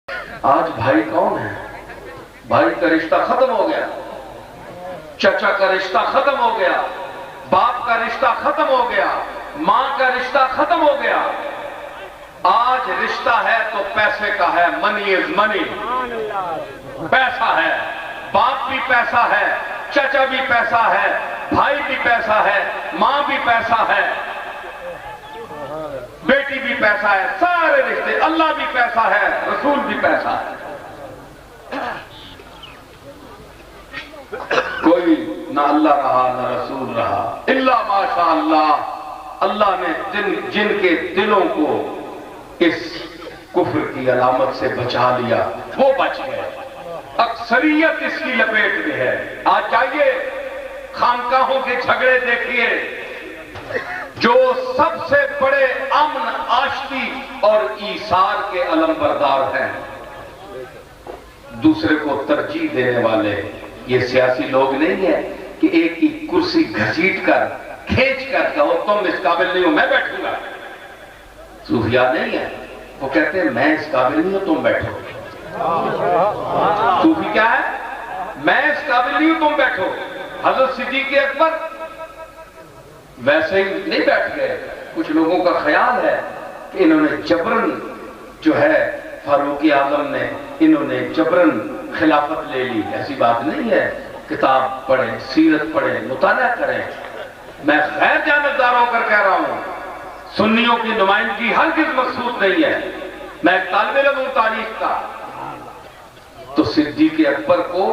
آج بھائی کون ہے؟ بھائی کا رشتہ ختم ہو گیا، چچا کا رشتہ ختم ہو گیا، باپ کا رشتہ ختم ہو گیا، ماں کا رشتہ ختم ہو گیا۔ آج رشتہ ہے تو پیسے کا ہے، منی از منی، پیسہ ہے، باپ بھی پیسہ ہے، چچا بھی پیسہ ہے، بھائی بھی پیسہ ہے، ماں بھی پیسہ ہے، بیٹی بھی پیسہ ہے، سارے رشتے، اللہ بھی پیسہ ہے، رسول بھی پیسہ ہے۔ کوئی نہ اللہ رہا نہ رسول رہا، الا ماشاء اللہ۔ اللہ نے جن کے دلوں کو اس کفر کی علامت سے بچا لیا وہ بچ گئے، اکثریت اس کی لپیٹ میں ہے۔ آج جائیے خانقاہوں کے جھگڑے دیکھیے، جو سب سے بڑے امن آشتی اور ایثار کے علمبردار ہیں، دوسرے کو ترجیح دینے والے یہ سیاسی لوگ نہیں ہیں کہ ایک کی کرسی گھسیٹ کر کھینچ کر کہو تم اس قابل نہیں ہو میں بیٹھوں گا۔ صوفیاء نہیں ہے، وہ کہتے ہیں میں اس قابل نہیں ہوں تم بیٹھو۔ صوفی کیا ہے؟ میں اس قابل نہیں ہوں تم بیٹھو۔ حضرت صدیق اکبر ویسے ہی نہیں بیٹھ گئے، کچھ لوگوں کا خیال ہے کہ انہوں نے جبرن جو ہے فاروق اعظم نے انہوں نے جبرن خلافت لے لی، ایسی بات نہیں ہے۔ کتاب پڑھیں، سیرت پڑھیں، مطالعہ کریں۔ میں غیر جانبدار ہو کر کہہ رہا ہوں، سنیوں کی نمائندگی ہرگز مقصود نہیں ہے، میں ایک طالب علم ہوں تاریخ کا۔ تو صدیق اکبر کو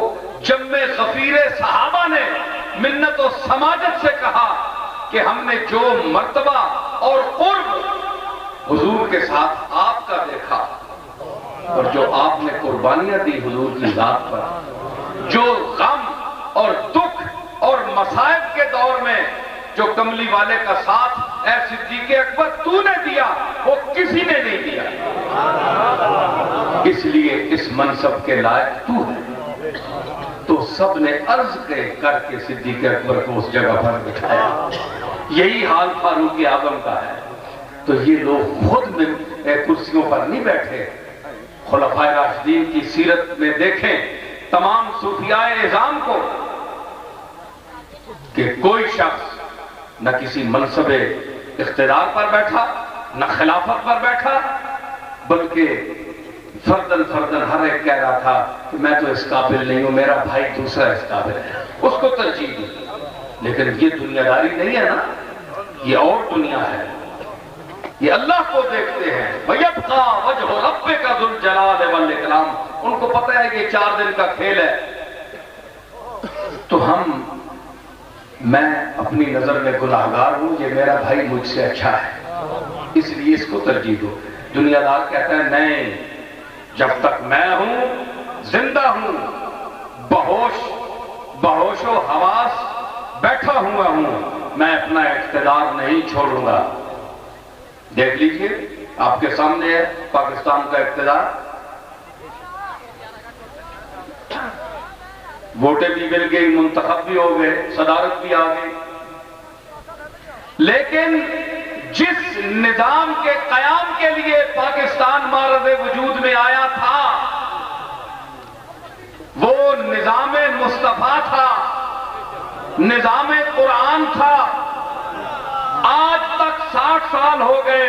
جم غفیر صحابہ نے منت و سماجت سے کہا کہ ہم نے جو مرتبہ اور قرب حضور کے ساتھ آپ کا دیکھا اور جو آپ نے قربانیاں دی حضور کی ذات پر، جو غم اور دکھ اور مصائب کے دور میں جو کملی والے کا ساتھ اے صدیق اکبر تو نے دیا وہ کسی نے نہیں دیا، اس لیے اس منصب کے لائق تو ہے۔ تو سب نے عرض کر کے صدیق اکبر کو اس جگہ پر بٹھایا۔ یہی حال فاروق اعظم کا ہے۔ تو یہ لوگ خود کرسیوں پر نہیں بیٹھے۔ خلفائے راشدین کی سیرت میں دیکھیں تمام صوفیاء اعظام کو کہ کوئی شخص نہ کسی منصب اقتدار پر بیٹھا نہ خلافت پر بیٹھا، بلکہ فردن فردن ہر ایک کہہ رہا تھا کہ میں تو اس قابل نہیں ہوں، میرا بھائی دوسرا اس قابل ہے، اس کو ترجیح دی۔ لیکن یہ دنیا داری نہیں ہے نا، یہ اور دنیا ہے، یہ اللہ کو دیکھتے ہیں۔ وَيَبْقَى وَجْهُ رَبِّكَ ذُو الْجَلَالِ وَالْإِكْرَامِ، ان کو پتہ ہے کہ یہ 4 دن کا کھیل ہے۔ تو میں اپنی نظر میں گناہگار ہوں، یہ میرا بھائی مجھ سے اچھا ہے، اس لیے اس کو ترجیح دو۔ دنیا دار کہتا ہے نہیں، جب تک میں ہوں زندہ ہوں، بہوش و حواس بیٹھا ہوا ہوں، میں اپنا اقتدار نہیں چھوڑوں گا۔ دیکھ لیجئے آپ کے سامنے ہے پاکستان کا اقتدار، ووٹیں بھی مل گئی، منتخب بھی ہو گئے، صدارت بھی آ گئی، لیکن جس نظام کے قیام کے لیے پاکستان معرض وجود میں آیا تھا وہ نظام مصطفیٰ تھا، نظام قرآن تھا۔ آج تک 60 سال ہو گئے،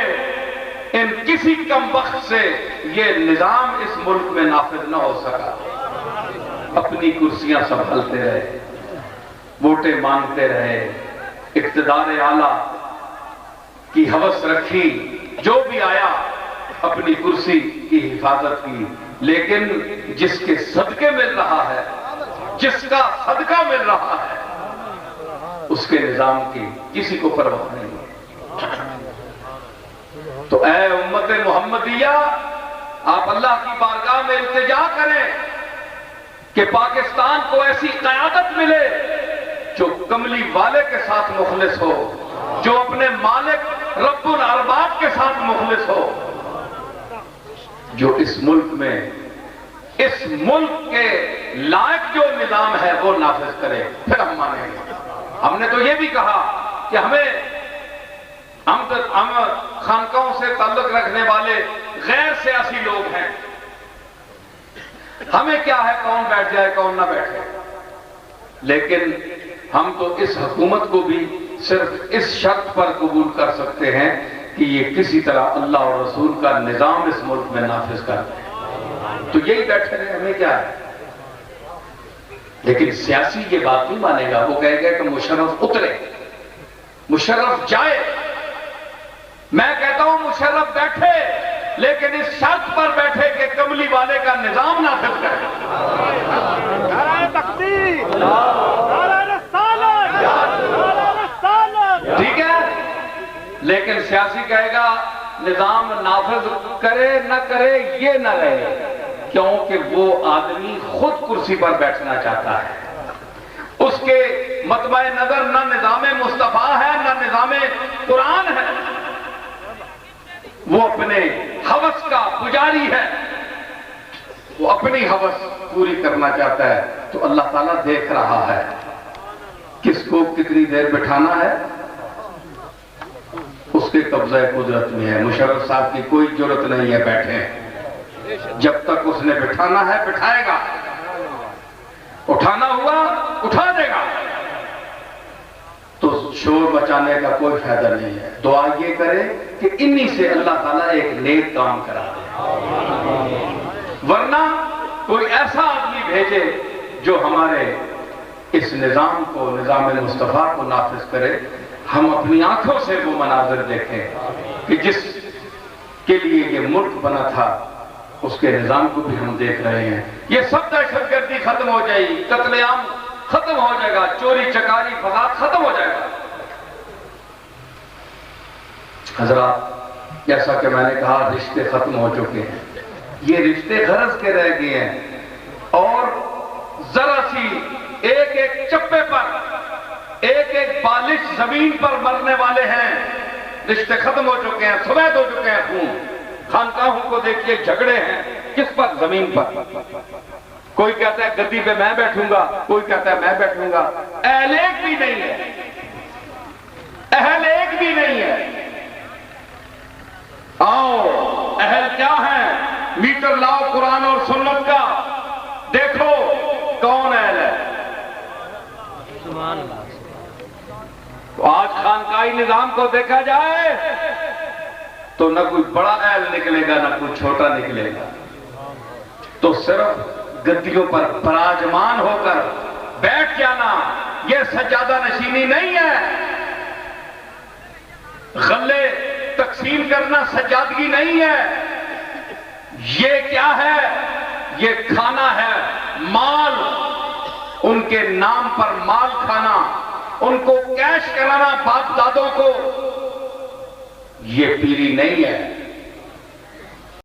ان کسی کم وقت سے یہ نظام اس ملک میں نافذ نہ ہو سکا۔ اپنی کرسیاں سنبھالتے رہے، ووٹیں مانگتے رہے، اقتدار اعلیٰ کی ہوس رکھی، جو بھی آیا اپنی کرسی کی حفاظت کی، لیکن جس کے صدقے مل رہا ہے، جس کا صدقہ مل رہا ہے، اس کے نظام کی کسی کو پرواہ نہیں۔ تو اے امت محمدیہ، آپ اللہ کی بارگاہ میں التجا کریں کہ پاکستان کو ایسی قیادت ملے جو کملی والے کے ساتھ مخلص ہو، جو اپنے مالک رب الارباب کے ساتھ مخلص ہو، جو اس ملک میں اس ملک کے لائق جو نظام ہے وہ نافذ کرے، پھر ہم مانیں گے۔ ہم نے تو یہ بھی کہا کہ ہم خانقاہوں سے تعلق رکھنے والے غیر سیاسی لوگ ہیں، ہمیں کیا ہے کون بیٹھ جائے کون نہ بیٹھے، لیکن ہم تو اس حکومت کو بھی صرف اس شرط پر قبول کر سکتے ہیں کہ یہ کسی طرح اللہ اور رسول کا نظام اس ملک میں نافذ کر دیں، تو یہی بیٹھے رہے، ہمیں کیا ہے۔ لیکن سیاسی یہ بات نہیں مانے گا، وہ کہے گا کہ مشرف اترے، مشرف جائے۔ میں کہتا ہوں مشرف بیٹھے، لیکن اس شرط پر بیٹھے کہ کملی والے کا نظام نافذ کرے۔ نعرہ تکبیر، نعرہ رسالت، نعرہ رسالت۔ ٹھیک ہے، لیکن سیاسی کہے گا نظام نافذ کرے نہ کرے یہ نہ رہے، کیونکہ وہ آدمی خود کرسی پر بیٹھنا چاہتا ہے، اس کے مطبع نظر نہ نظام مصطفیٰ ہے نہ نظام قرآن ہے، وہ اپنے ہوس کا پجاری ہے، وہ اپنی ہوس پوری کرنا چاہتا ہے۔ تو اللہ تعالیٰ دیکھ رہا ہے کس کو کتنی دیر بٹھانا ہے، اس کے قبضہ قدرت میں ہے۔ مشرف صاحب کی کوئی جرت نہیں ہے بیٹھے، جب تک اس نے بٹھانا ہے بٹھائے گا، اٹھانا ہوا اٹھا دے گا، تو شور بچانے کا کوئی فائدہ نہیں ہے۔ دعا یہ کرے کہ انہی سے اللہ تعالیٰ ایک نیک کام کرا دے، ورنہ کوئی ایسا آدمی بھیجے جو ہمارے اس نظام کو، نظام مصطفیٰ کو نافذ کرے، ہم اپنی آنکھوں سے وہ مناظر دیکھیں کہ جس کے لیے یہ ملک بنا تھا اس کے نظام کو بھی ہم دیکھ رہے ہیں۔ یہ سب دہشت گردی ختم ہو جائے گی، قتل عام ختم ہو جائے گا، چوری چکاری فساد ختم ہو جائے گا۔ حضرات، جیسا کہ میں نے کہا رشتے ختم ہو چکے ہیں، یہ رشتے غرض کے رہ گئے ہیں، اور ذرا سی ایک ایک چپے پر، ایک ایک بالش زمین پر مرنے والے ہیں، رشتے ختم ہو چکے ہیں، سفید ہو چکے ہیں خون۔ خانقاہوں کو دیکھیے جھگڑے ہیں، کس پر؟ زمین پر۔ کوئی کہتا ہے گدی پہ میں بیٹھوں گا، کوئی کہتا ہے میں بیٹھوں گا، اہل ایک بھی نہیں ہے، اہل ایک بھی نہیں ہے۔ آؤ، اہل کیا ہے؟ میٹر لاؤ قرآن اور سنت کا، دیکھو کون اہل ہے۔ تو آج خانقاہی نظام کو دیکھا جائے تو نہ کوئی بڑا اہل نکلے گا نہ کوئی چھوٹا نکلے گا، تو صرف گدیوں پر براجمان ہو کر بیٹھ جانا یہ سجادہ نشینی نہیں ہے، غلے تقسیم کرنا سجادگی نہیں ہے، یہ کیا ہے؟ یہ کھانا ہے مال، ان کے نام پر مال کھانا، ان کو کیش کرانا باپ دادوں کو، یہ پیری نہیں ہے۔